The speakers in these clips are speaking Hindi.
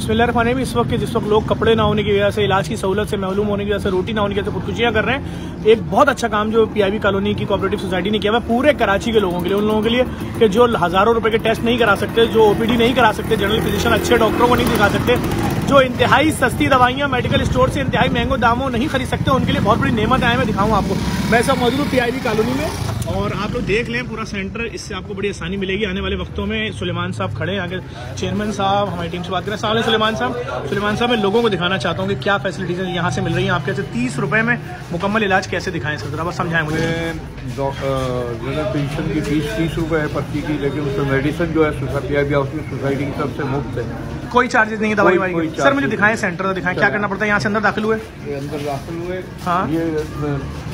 बिस्मिल्लाहिर्रहमानिर्रहीम। इस वक्त जिस वक्त लोग कपड़े ना होने की वजह से, इलाज की सहूलत से महरूम होने की वजह से, रोटी ना होने की वजह से खुदकुशियां कर रहे हैं, एक बहुत अच्छा काम जो पीआईबी कॉलोनी की कोऑपरेटिव सोसाइटी ने किया है पूरे कराची के लोगों के लिए, उन लोगों के लिए कि जो हज़ारों रुपए के टेस्ट नहीं करा सकते, जो ओपीडी नहीं करा सकते, जनरल फिजिशियन अच्छे डॉक्टरों को नहीं दिखा सकते, जो इंतहाई सस्ती दवाइयाँ मेडिकल स्टोर से इंतहाई महंगो दामों नहीं खरीद सकते, उनके लिए बहुत बड़ी नेमत है। मैं दिखाऊँ आपको, मैं सब मौजूद हूँ पीआईबी कॉलोनी में और आप लोग देख लें पूरा सेंटर, इससे आपको बड़ी आसानी मिलेगी आने वाले वक्तों में। सुलेमान साहब खड़े हैं आगे, चेयरमैन साहब हमारी टीम से बात करें। सामने सुलेमान साहब मैं लोगों को दिखाना चाहता हूँ कि क्या फैसिलिटीज यहाँ से मिल रही हैं आपके से। 30 रुपए में मुकम्मल इलाज कैसे दिखाएं सर, जरा बस समझाएं मुझे। जनरल पेंशन की फीस 30 रुपये है पर्ची की, लेकिन उसमें मेडिसिन जो है पीआईबी हाउसिंग सोसाइटी की तरफ से मुफ्त है, कोई चार्जेस नहीं है दवाई वाई। सर मुझे दिखाएं सेंटर दिखाएं, क्या करना पड़ता है यहाँ से अंदर दाखिल हुए? अंदर दाखिल हुए, हाँ ये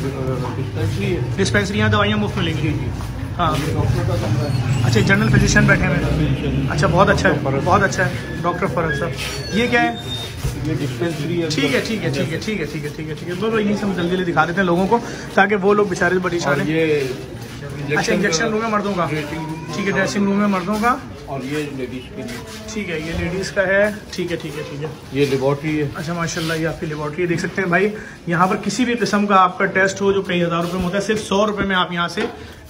डिस्पेंसरी है, डिस्पेंसरी, यहाँ दवाइयाँ मुफ्त मिलेंगी। हाँ डॉक्टर का कमरा है। अच्छा, जनरल फिजिशियन बैठे हैं। अच्छा, बहुत अच्छा है, बहुत अच्छा है डॉक्टर फरज साहब। ये क्या है? ये डिस्पेंसरी है। ठीक है ठीक है ठीक है ठीक है ठीक है ठीक है ठीक है, बस यही सब जल्दी जल्दी दिखा देते हैं लोगों को ताकि वो लोग बेचारे बड़ी सारे। अच्छा, इंजेक्शन रूम है मर्दों का, ठीक है, ड्रेसिंग रूम है मर्दों का, और ये लेडीज के लिए, ठीक है, ये लेडीज़ का है, ठीक है ठीक है ठीक है। ये लेबॉर्ट्री है। अच्छा माशाल्लाह, ये आपकी लेबॉर्ट्री देख सकते हैं भाई। यहाँ पर किसी भी किस्म का आपका टेस्ट हो जो कई हज़ार रुपये में होता है, सिर्फ 100 रुपये में आप यहाँ से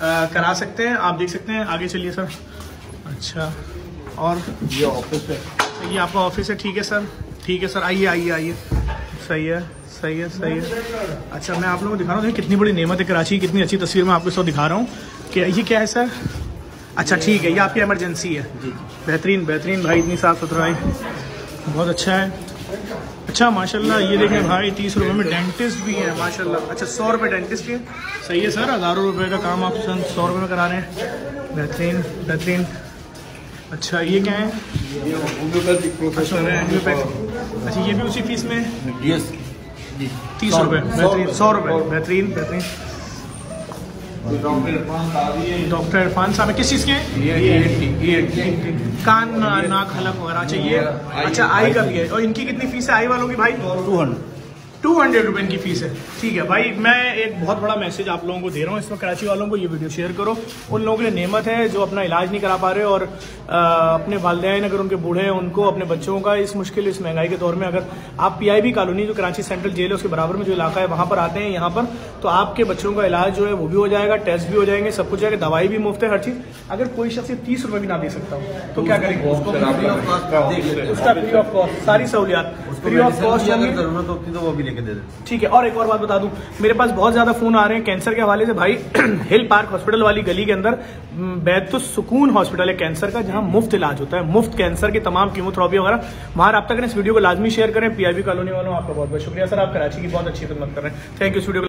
करा सकते हैं। आप देख सकते हैं, आगे चलिए सर। अच्छा, और ये ऑफिस है, ये आपका ऑफिस है, ठीक है सर, ठीक है सर, आइए आइए आइए, सही है सही है सही है। अच्छा, मैं आप लोगों को दिखा रहा हूँ कितनी बड़ी नेमत है कराची की, कितनी अच्छी तस्वीर मैं आपको इस वक्त दिखा रहा हूँ कि ये क्या है सर। अच्छा ठीक है, ये आपकी इमरजेंसी है। बेहतरीन बेहतरीन भाई, इतनी साफ़ सुथराई, बहुत अच्छा है। अच्छा माशाल्लाह, ये देखें भाई 30 रुपये में डेंटिस्ट भी है माशाल्लाह। अच्छा, 100 रुपये डेंटिस्ट के, सही है सर, हज़ारों रुपये का काम आप 100 रुपये में करा रहे हैं, बेहतरीन बेहतरीन। अच्छा, ये क्या है? ये होम्योपैथिक प्रोफेसर है। अच्छा, ये भी उसी फीस में? यस जी, 30 रुपये, बेहतरीन, 100 रुपये, बेहतरीन बेहतरीन। डॉक्टर इरफान साहब किस चीज़ के? कान नाक हलक वगैरह चाहिए। अच्छा, आई का भी है। और इनकी कितनी फीस है आई वालों की भाई? 200 रुपये इनकी फीस है। ठीक है भाई, मैं एक बहुत बड़ा मैसेज आप लोगों को दे रहा हूँ इसमें, कराची वालों को ये वीडियो शेयर करो। उन लोगों के लिए नेमत है जो अपना इलाज नहीं करा पा रहे और अपने वालिदैन अगर उनके बूढ़े हैं उनको, अपने बच्चों का इस मुश्किल इस महंगाई के दौर में अगर आप पीआईबी कॉलोनी जो कराची सेंट्रल जेल है उसके बराबर में जो इलाका है वहाँ पर आते हैं यहाँ पर, तो आपके बच्चों का इलाज जो है वो भी हो जाएगा, टेस्ट भी हो जाएंगे, सब कुछ जाएगा, दवाई भी मुफ्त है, हर चीज़। अगर कोई शख्स 30 रुपये भी ना दे सकता हो तो क्या करेंगे? उसका फ्री ऑफ कॉस्ट, सारी सहूलियात फ्री ऑफ कॉस्ट, जरूरत होती तो वो भी लेके दे देते। ठीक है। और एक और बात बता दूं, मेरे पास बहुत ज्यादा फोन आ रहे हैं कैंसर के हवाले से भाई। हिल पार्क हॉस्पिटल वाली गली के अंदर बैतुस सुकून हॉस्पिटल है कैंसर का, जहां मुफ्त इलाज होता है, मुफ्त कैंसर की तमाम कीमोथेरेपी वगैरह। वहां राब्ता करें, इस वीडियो को लाजमी शेयर करें। पीआईबी कॉलोनी वालों आपका बहुत बहुत शुक्रिया सर, आप कराची की बहुत अच्छी खिदमत कर रहे हैं। Thank you. इस वीडियो